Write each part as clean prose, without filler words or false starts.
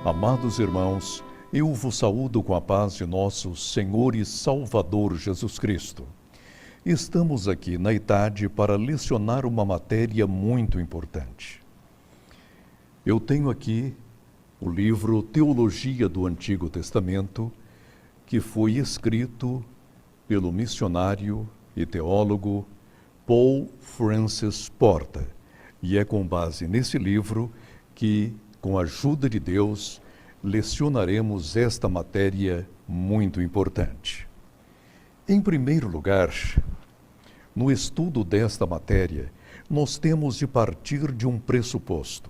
Amados irmãos, eu vos saúdo com a paz de nosso Senhor e Salvador Jesus Cristo. Estamos aqui na idade para lecionar uma matéria muito importante. Eu tenho aqui o livro Teologia do Antigo Testamento, que foi escrito pelo missionário e teólogo Paul Francis Porta. E é com base nesse livro que, com a ajuda de Deus, lecionaremos esta matéria muito importante. Em primeiro lugar, no estudo desta matéria, nós temos de partir de um pressuposto.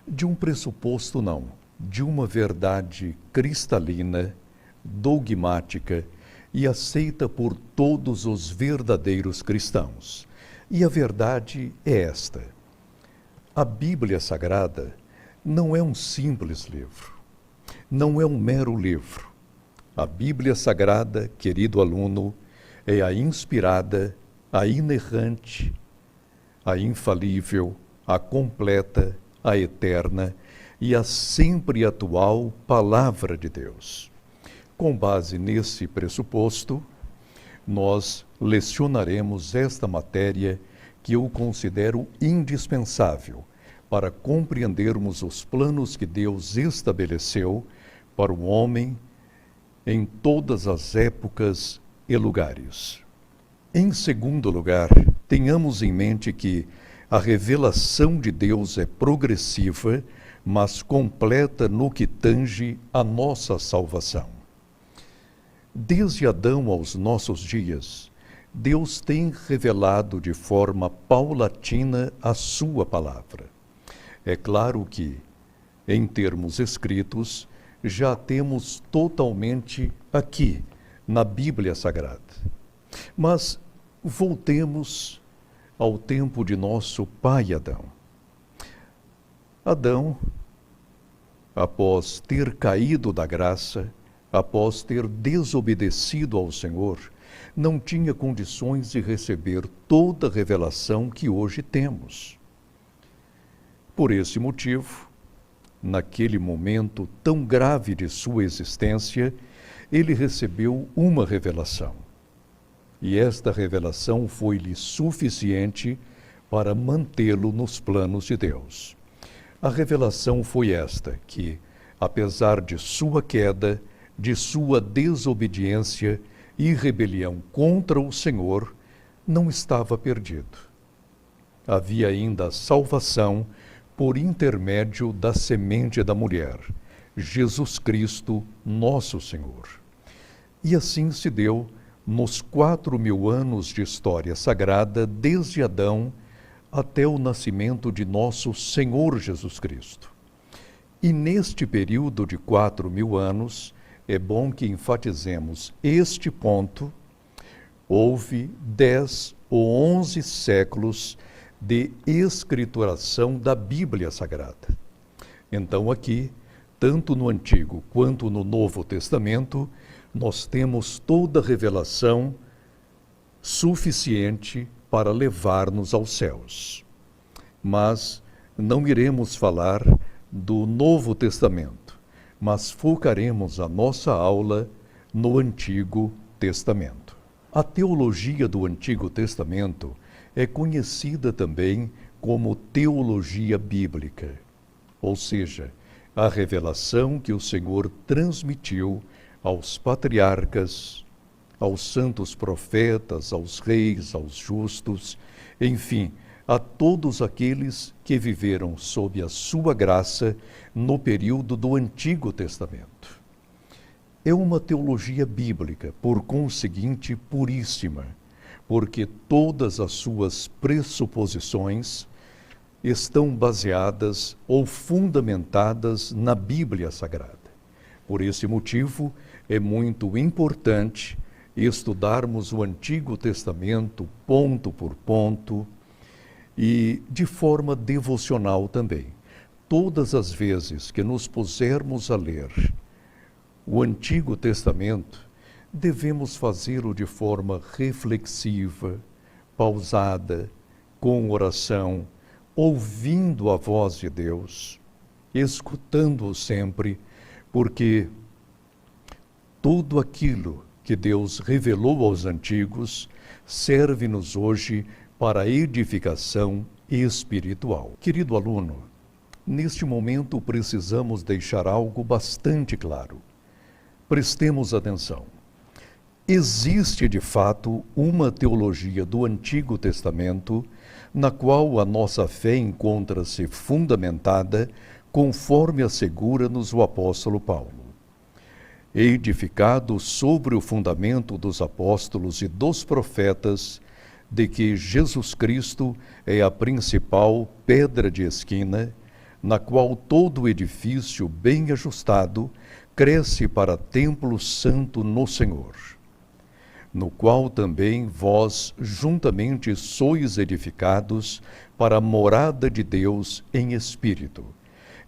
De um pressuposto não, de uma verdade cristalina, dogmática e aceita por todos os verdadeiros cristãos. E a verdade é esta: a Bíblia Sagrada não é um simples livro, não é um mero livro. A Bíblia Sagrada, querido aluno, é a inspirada, a inerrante, a infalível, a completa, a eterna e a sempre atual Palavra de Deus. Com base nesse pressuposto, nós lecionaremos esta matéria que eu considero indispensável para compreendermos os planos que Deus estabeleceu para o homem em todas as épocas e lugares. Em segundo lugar, tenhamos em mente que a revelação de Deus é progressiva, mas completa no que tange a nossa salvação. Desde Adão aos nossos dias, Deus tem revelado de forma paulatina a sua palavra. É claro que, em termos escritos, já temos totalmente aqui, na Bíblia Sagrada. Mas voltemos ao tempo de nosso pai Adão. Adão, após ter caído da graça, após ter desobedecido ao Senhor, não tinha condições de receber toda a revelação que hoje temos. Por esse motivo, naquele momento tão grave de sua existência, ele recebeu uma revelação. E esta revelação foi-lhe suficiente para mantê-lo nos planos de Deus. A revelação foi esta, que, apesar de sua queda, de sua desobediência e rebelião contra o Senhor, não estava perdido. Havia ainda a salvação por intermédio da semente da mulher, Jesus Cristo, nosso Senhor. E assim se deu nos 4.000 anos de história sagrada, desde Adão até o nascimento de nosso Senhor Jesus Cristo. E neste período de 4.000 anos, é bom que enfatizemos este ponto: houve 10 ou 11 séculos de escrituração da Bíblia Sagrada. Então aqui, tanto no Antigo quanto no Novo Testamento, nós temos toda a revelação suficiente para levar-nos aos céus. Mas não iremos falar do Novo Testamento, mas focaremos a nossa aula no Antigo Testamento. A teologia do Antigo Testamento é conhecida também como teologia bíblica, ou seja, a revelação que o Senhor transmitiu aos patriarcas, aos santos profetas, aos reis, aos justos, enfim, a todos aqueles que viveram sob a sua graça no período do Antigo Testamento. É uma teologia bíblica, por conseguinte, puríssima, porque todas as suas pressuposições estão baseadas ou fundamentadas na Bíblia Sagrada. Por esse motivo, é muito importante estudarmos o Antigo Testamento ponto por ponto e de forma devocional também. Todas as vezes que nos pusermos a ler o Antigo Testamento, devemos fazê-lo de forma reflexiva, pausada, com oração, ouvindo a voz de Deus, escutando-o sempre, porque tudo aquilo que Deus revelou aos antigos serve-nos hoje para a edificação espiritual. Querido aluno, neste momento precisamos deixar algo bastante claro. Prestemos atenção. Existe de fato uma teologia do Antigo Testamento na qual a nossa fé encontra-se fundamentada, conforme assegura-nos o apóstolo Paulo. Edificado sobre o fundamento dos apóstolos e dos profetas, de que Jesus Cristo é a principal pedra de esquina, na qual todo edifício bem ajustado cresce para templo santo no Senhor, no qual também vós juntamente sois edificados para a morada de Deus em Espírito.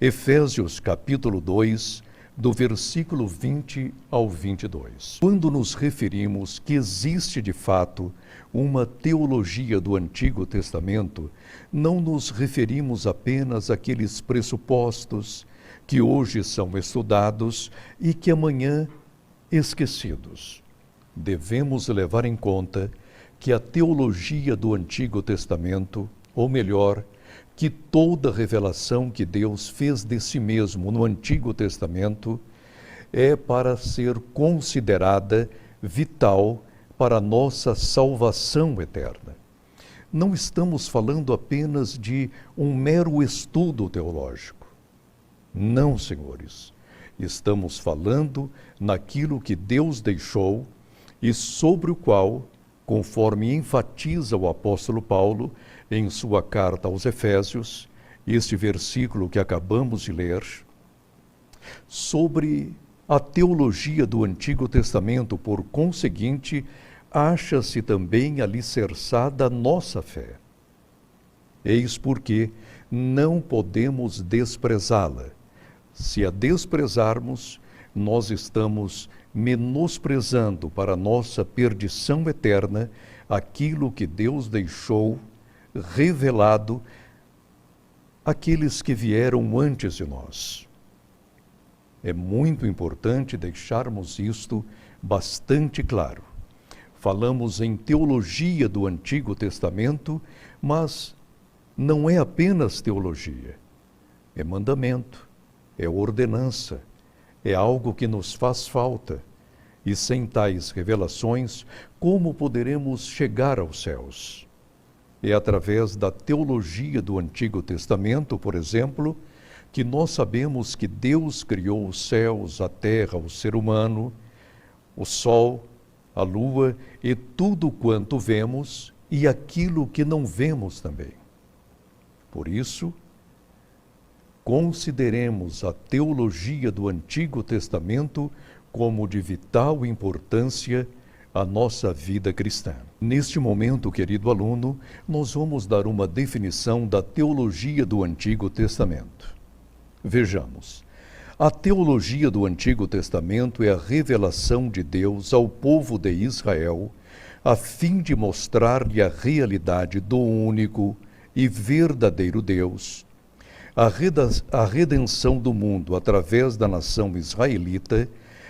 Efésios capítulo 2, do versículo 20 ao 22. Quando nos referimos que existe de fato uma teologia do Antigo Testamento, não nos referimos apenas àqueles pressupostos que hoje são estudados e que amanhã esquecidos. Devemos levar em conta que a teologia do Antigo Testamento, ou melhor, que toda revelação que Deus fez de si mesmo no Antigo Testamento é para ser considerada vital para a nossa salvação eterna. Não estamos falando apenas de um mero estudo teológico. Não, senhores. Estamos falando naquilo que Deus deixou e sobre o qual, conforme enfatiza o apóstolo Paulo em sua carta aos Efésios, este versículo que acabamos de ler, sobre a teologia do Antigo Testamento, por conseguinte, acha-se também alicerçada a nossa fé. Eis porque não podemos desprezá-la. Se a desprezarmos, nós estamos menosprezando para nossa perdição eterna aquilo que Deus deixou revelado àqueles que vieram antes de nós. É muito importante deixarmos isto bastante claro. Falamos em teologia do Antigo Testamento, mas não é apenas teologia. É mandamento, é ordenança, é algo que nos faz falta. E sem tais revelações, como poderemos chegar aos céus? É através da teologia do Antigo Testamento, por exemplo, que nós sabemos que Deus criou os céus, a terra, o ser humano, o sol, a lua e tudo quanto vemos e aquilo que não vemos também. Por isso, consideremos a teologia do Antigo Testamento como de vital importância à nossa vida cristã. Neste momento, querido aluno, nós vamos dar uma definição da teologia do Antigo Testamento. Vejamos. A teologia do Antigo Testamento é a revelação de Deus ao povo de Israel, a fim de mostrar-lhe a realidade do único e verdadeiro Deus, a redenção do mundo através da nação israelita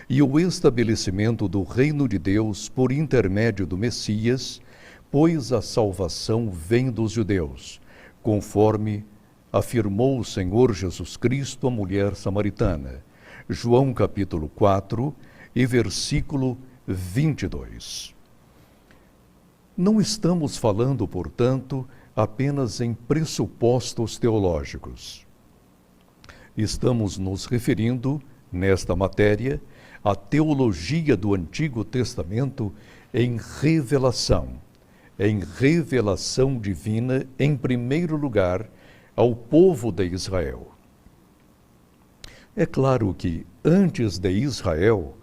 e o estabelecimento do reino de Deus por intermédio do Messias, pois a salvação vem dos judeus, conforme afirmou o Senhor Jesus Cristo à mulher samaritana. João capítulo 4 e versículo 22. Não estamos falando, portanto, apenas em pressupostos teológicos. Estamos nos referindo, nesta matéria, à teologia do Antigo Testamento em revelação divina, em primeiro lugar, ao povo de Israel. É claro que, antes de Israel,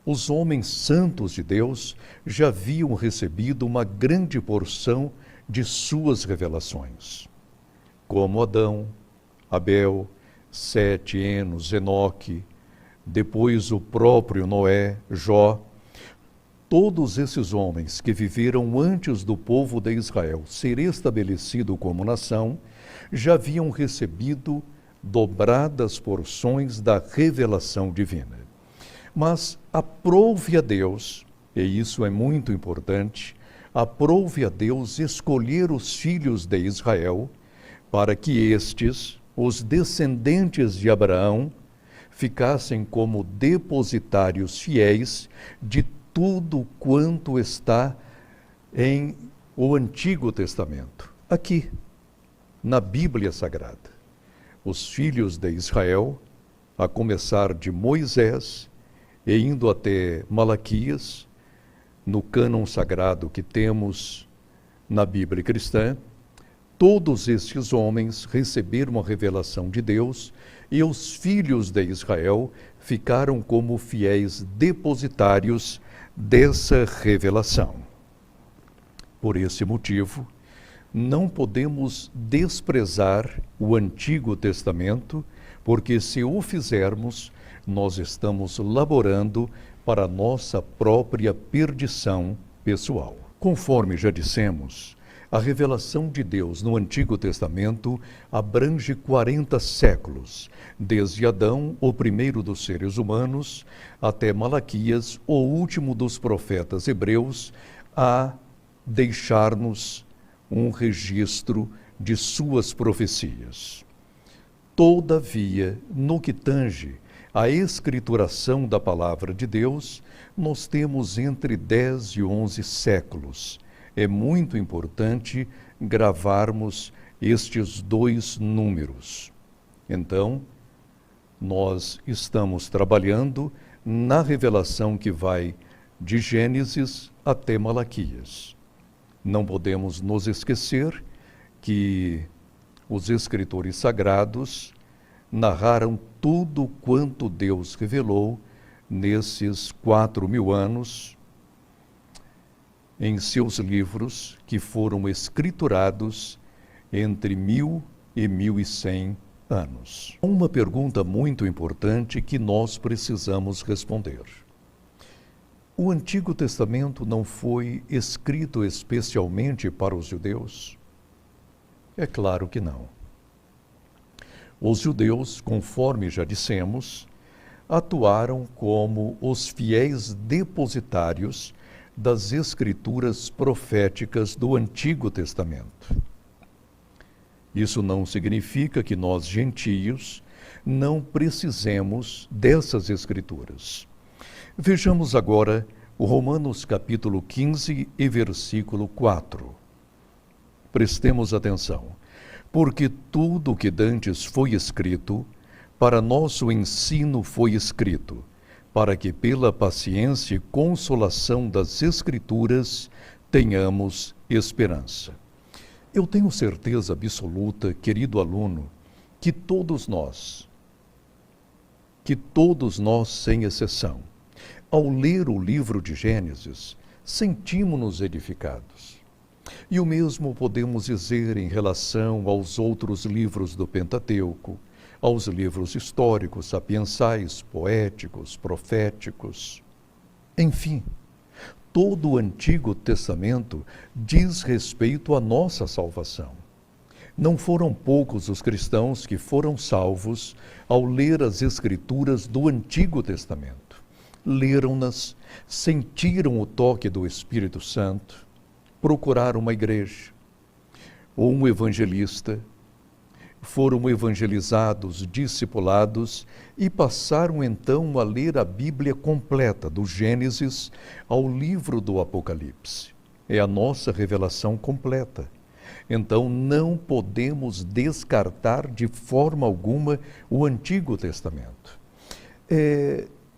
os homens santos de Deus já haviam recebido uma grande porção de suas revelações, como Adão, Abel, Sete, Enos, Enoque, depois o próprio Noé, Jó. Todos esses homens que viveram antes do povo de Israel ser estabelecido como nação, já haviam recebido dobradas porções da revelação divina. Mas aprove a Deus, e isso é muito importante, aprove a Deus escolher os filhos de Israel para que estes, os descendentes de Abraão, ficassem como depositários fiéis de tudo quanto está em o Antigo Testamento. Aqui, na Bíblia Sagrada, os filhos de Israel, a começar de Moisés e indo até Malaquias, no cânon sagrado que temos na Bíblia cristã, todos estes homens receberam a revelação de Deus e os filhos de Israel ficaram como fiéis depositários dessa revelação. Por esse motivo, não podemos desprezar o Antigo Testamento, porque se o fizermos, nós estamos laborando para a nossa própria perdição pessoal. Conforme já dissemos, a revelação de Deus no Antigo Testamento abrange 40 séculos, desde Adão, o primeiro dos seres humanos, até Malaquias, o último dos profetas hebreus, a deixar-nos um registro de suas profecias. Todavia, no que tange à escrituração da palavra de Deus, nós temos entre 10 e 11 séculos. É muito importante gravarmos estes dois números. Então, nós estamos trabalhando na revelação que vai de Gênesis até Malaquias. Não podemos nos esquecer que os escritores sagrados narraram tudo quanto Deus revelou nesses 4.000 anos em seus livros que foram escriturados entre 1000 e 1100 anos. Uma pergunta muito importante que nós precisamos responder. O Antigo Testamento não foi escrito especialmente para os judeus? É claro que não. Os judeus, conforme já dissemos, atuaram como os fiéis depositários das escrituras proféticas do Antigo Testamento. Isso não significa que nós, gentios, não precisemos dessas escrituras. Vejamos agora o Romanos capítulo 15 e versículo 4. Prestemos atenção. Porque tudo o que dantes foi escrito, para nosso ensino foi escrito, para que pela paciência e consolação das Escrituras tenhamos esperança. Eu tenho certeza absoluta, querido aluno, que todos nós, sem exceção, ao ler o livro de Gênesis, sentimos-nos edificados. E o mesmo podemos dizer em relação aos outros livros do Pentateuco, aos livros históricos, sapiensais, poéticos, proféticos. Enfim, todo o Antigo Testamento diz respeito à nossa salvação. Não foram poucos os cristãos que foram salvos ao ler as Escrituras do Antigo Testamento. Leram-nas, sentiram o toque do Espírito Santo, procuraram uma igreja ou um evangelista, foram evangelizados, discipulados e passaram então a ler a Bíblia completa, do Gênesis ao livro do Apocalipse. É a nossa revelação completa. Então não podemos descartar de forma alguma o Antigo Testamento.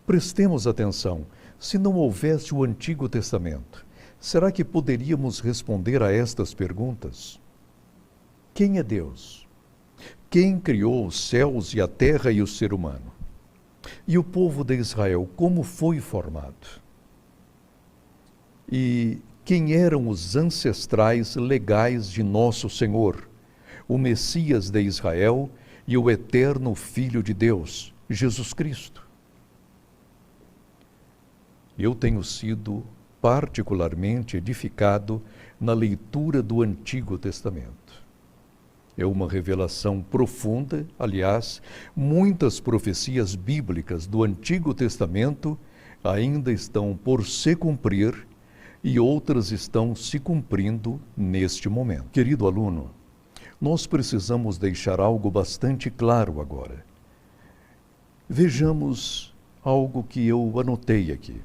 Prestemos atenção, se não houvesse o Antigo Testamento, será que poderíamos responder a estas perguntas? Quem é Deus? Quem criou os céus e a terra e o ser humano? E o povo de Israel, como foi formado? E quem eram os ancestrais legais de nosso Senhor, o Messias de Israel e o eterno Filho de Deus, Jesus Cristo? Eu tenho sido particularmente edificado na leitura do Antigo Testamento. É uma revelação profunda. Aliás, muitas profecias bíblicas do Antigo Testamento ainda estão por se cumprir e outras estão se cumprindo neste momento. Querido aluno, nós precisamos deixar algo bastante claro agora. Vejamos algo que eu anotei aqui.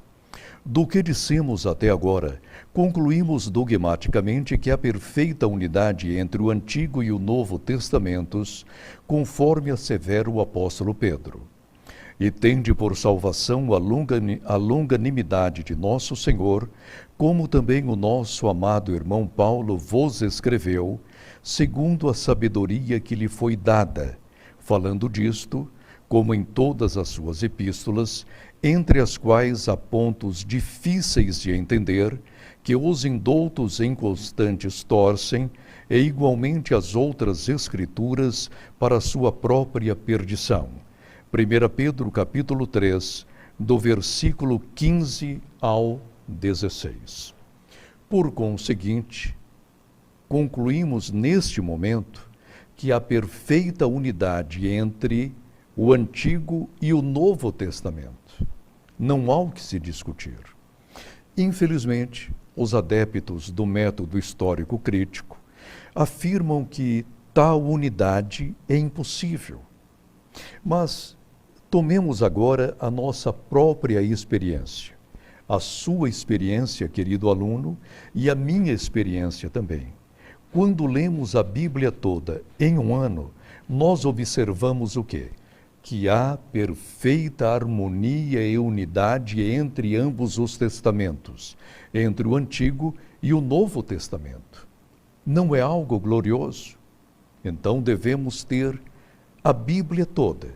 Do que dissemos até agora, concluímos dogmaticamente que há perfeita unidade entre o Antigo e o Novo Testamentos, conforme assevera o apóstolo Pedro. E tende por salvação a longanimidade de nosso Senhor, como também o nosso amado irmão Paulo vos escreveu, segundo a sabedoria que lhe foi dada, falando disto, como em todas as suas epístolas, entre as quais há pontos difíceis de entender, que os indoutos inconstantes torcem, e igualmente as outras escrituras para a sua própria perdição. 1 Pedro capítulo 3, do versículo 15 ao 16. Por conseguinte, concluímos neste momento que há perfeita unidade entre o Antigo e o Novo Testamento. Não há o que se discutir. Infelizmente, os adeptos do método histórico crítico afirmam que tal unidade é impossível. Mas tomemos agora a nossa própria experiência, a sua experiência, querido aluno, e a minha experiência também. Quando lemos a Bíblia toda em um ano, nós observamos o quê? Que há perfeita harmonia e unidade entre ambos os testamentos, entre o Antigo e o Novo Testamento. Não é algo glorioso? Então devemos ter a Bíblia toda,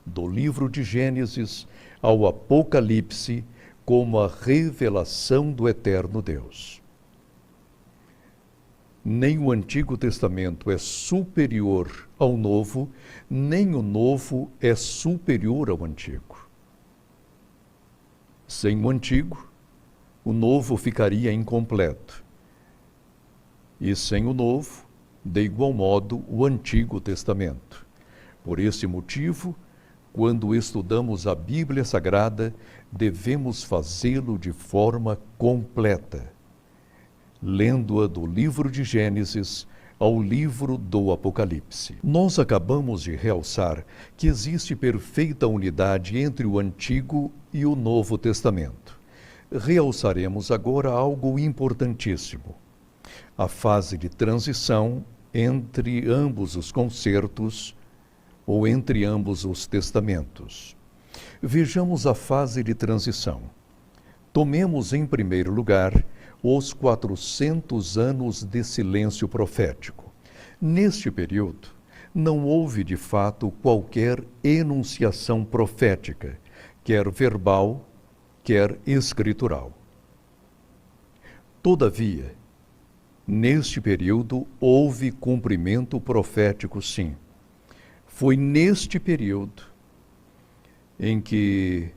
do livro de Gênesis ao Apocalipse, como a revelação do eterno Deus. Nem o Antigo Testamento é superior ao Novo, nem o Novo é superior ao Antigo. Sem o Antigo, o Novo ficaria incompleto. E sem o Novo, de igual modo, o Antigo Testamento. Por esse motivo, quando estudamos a Bíblia Sagrada, devemos fazê-lo de forma completa, lendo-a do livro de Gênesis ao livro do Apocalipse. Nós acabamos de realçar que existe perfeita unidade entre o Antigo e o Novo Testamento. Realçaremos agora algo importantíssimo: a fase de transição entre ambos os concertos ou entre ambos os testamentos. Vejamos a fase de transição. Tomemos em primeiro lugar os 400 anos de silêncio profético. Neste período, não houve de fato qualquer enunciação profética, quer verbal, quer escritural. Todavia, neste período houve cumprimento profético, sim. Foi neste período em que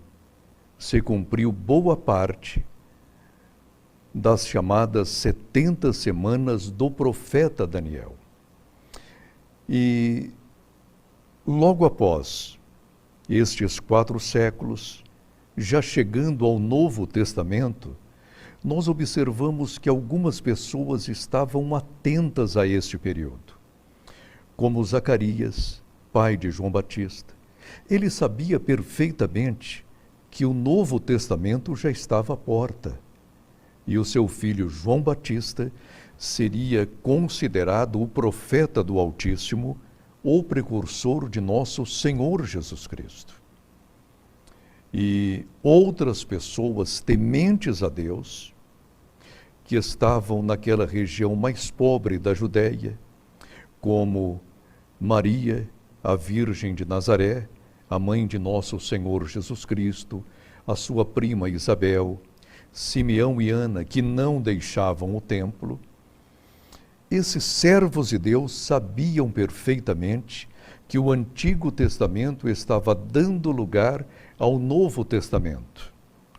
se cumpriu boa parte das chamadas 70 semanas do profeta Daniel. E logo após estes 4 séculos, já chegando ao Novo Testamento, nós observamos que algumas pessoas estavam atentas a este período, como Zacarias, pai de João Batista. Ele sabia perfeitamente que o Novo Testamento já estava à porta e o seu filho João Batista seria considerado o profeta do Altíssimo, ou precursor de nosso Senhor Jesus Cristo. E outras pessoas tementes a Deus, que estavam naquela região mais pobre da Judéia, como Maria, a Virgem de Nazaré, a mãe de nosso Senhor Jesus Cristo, a sua prima Isabel, Simeão e Ana, que não deixavam o templo. Esses servos de Deus sabiam perfeitamente que o Antigo Testamento estava dando lugar ao Novo Testamento,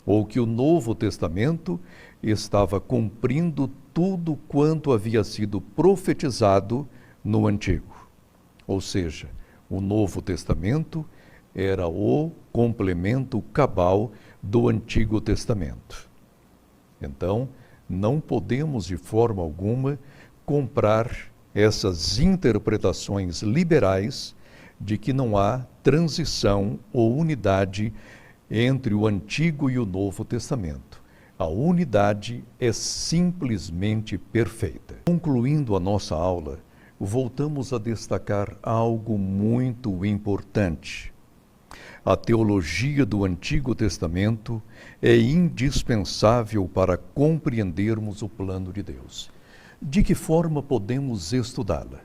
ou que o Novo Testamento estava cumprindo tudo quanto havia sido profetizado no Antigo. Ou seja, o Novo Testamento era o complemento cabal do Antigo Testamento. Então, não podemos de forma alguma comprar essas interpretações liberais de que não há transição ou unidade entre o Antigo e o Novo Testamento. A unidade é simplesmente perfeita. Concluindo a nossa aula, voltamos a destacar algo muito importante. A teologia do Antigo Testamento é indispensável para compreendermos o plano de Deus. De que forma podemos estudá-la?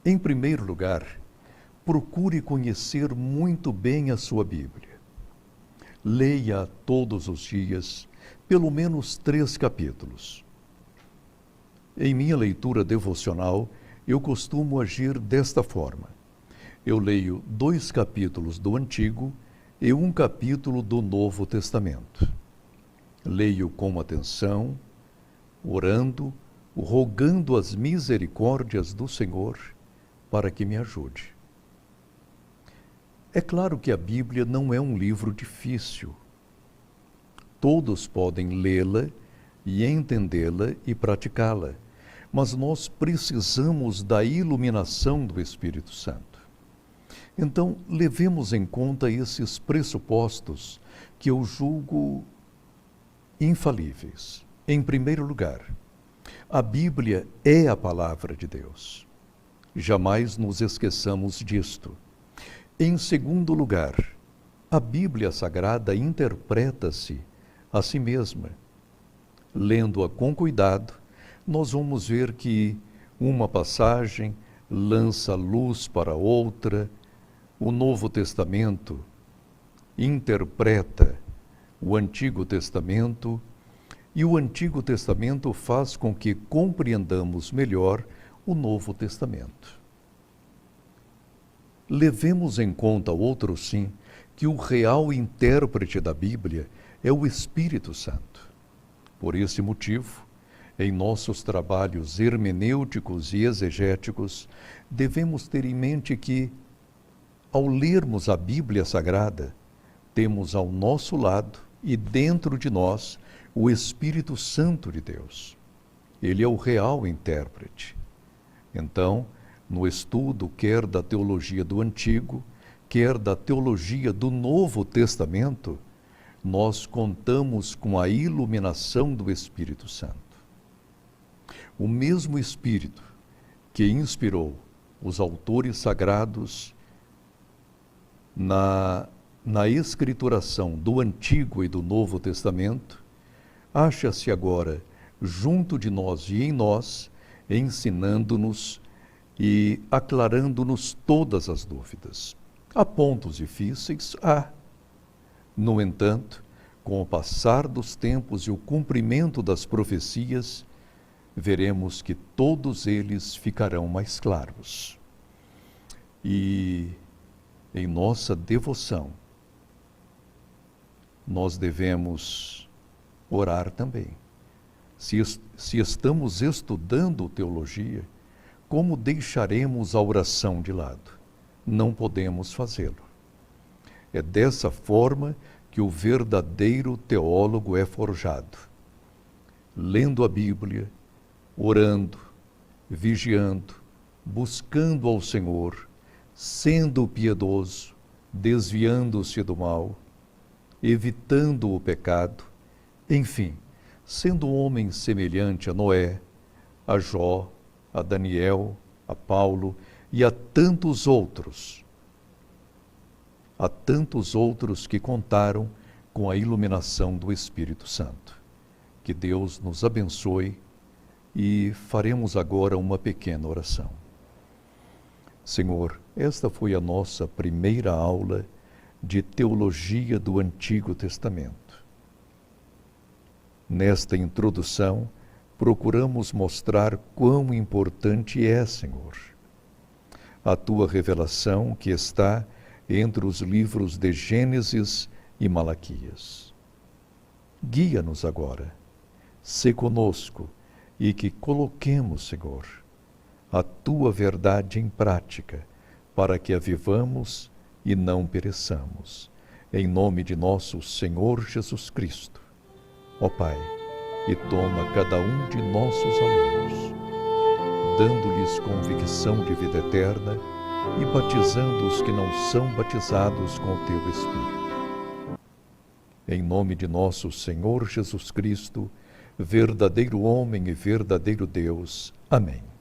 Em primeiro lugar, procure conhecer muito bem a sua Bíblia. Leia todos os dias, pelo menos 3 capítulos. Em minha leitura devocional, eu costumo agir desta forma. Eu leio 2 capítulos do Antigo e 1 capítulo do Novo Testamento. Leio com atenção, orando, rogando as misericórdias do Senhor para que me ajude. É claro que a Bíblia não é um livro difícil. Todos podem lê-la e entendê-la e praticá-la, mas nós precisamos da iluminação do Espírito Santo. Então, levemos em conta esses pressupostos que eu julgo infalíveis. Em primeiro lugar, a Bíblia é a palavra de Deus. Jamais nos esqueçamos disto. Em segundo lugar, a Bíblia Sagrada interpreta-se a si mesma. Lendo-a com cuidado, nós vamos ver que uma passagem lança luz para outra. O Novo Testamento interpreta o Antigo Testamento e o Antigo Testamento faz com que compreendamos melhor o Novo Testamento. Levemos em conta outro sim, que o real intérprete da Bíblia é o Espírito Santo. Por esse motivo, em nossos trabalhos hermenêuticos e exegéticos, devemos ter em mente que, ao lermos a Bíblia Sagrada, temos ao nosso lado e dentro de nós o Espírito Santo de Deus. Ele é o real intérprete. Então, no estudo quer da teologia do Antigo, quer da teologia do Novo Testamento, nós contamos com a iluminação do Espírito Santo. O mesmo Espírito que inspirou os autores sagrados na escrituração do Antigo e do Novo Testamento, acha-se agora junto de nós e em nós, ensinando-nos e aclarando-nos todas as dúvidas. Há pontos difíceis? Há. No entanto, com o passar dos tempos e o cumprimento das profecias, veremos que todos eles ficarão mais claros. E em nossa devoção, nós devemos orar também. Se estamos estudando teologia, como deixaremos a oração de lado? Não podemos fazê-lo. É dessa forma que o verdadeiro teólogo é forjado. Lendo a Bíblia, orando, vigiando, buscando ao Senhor, sendo piedoso, desviando-se do mal, evitando o pecado, enfim, sendo um homem semelhante a Noé, a Jó, a Daniel, a Paulo e a tantos outros que contaram com a iluminação do Espírito Santo. Que Deus nos abençoe e faremos agora uma pequena oração. Senhor, esta foi a nossa primeira aula de teologia do Antigo Testamento. Nesta introdução, procuramos mostrar quão importante é, Senhor, a Tua revelação que está entre os livros de Gênesis e Malaquias. Guia-nos agora, sê conosco e que coloquemos, Senhor, a tua verdade em prática, para que a vivamos e não pereçamos. Em nome de nosso Senhor Jesus Cristo. Ó Pai, e toma cada um de nossos alunos, dando-lhes convicção de vida eterna e batizando os que não são batizados com o teu Espírito. Em nome de nosso Senhor Jesus Cristo, verdadeiro homem e verdadeiro Deus. Amém.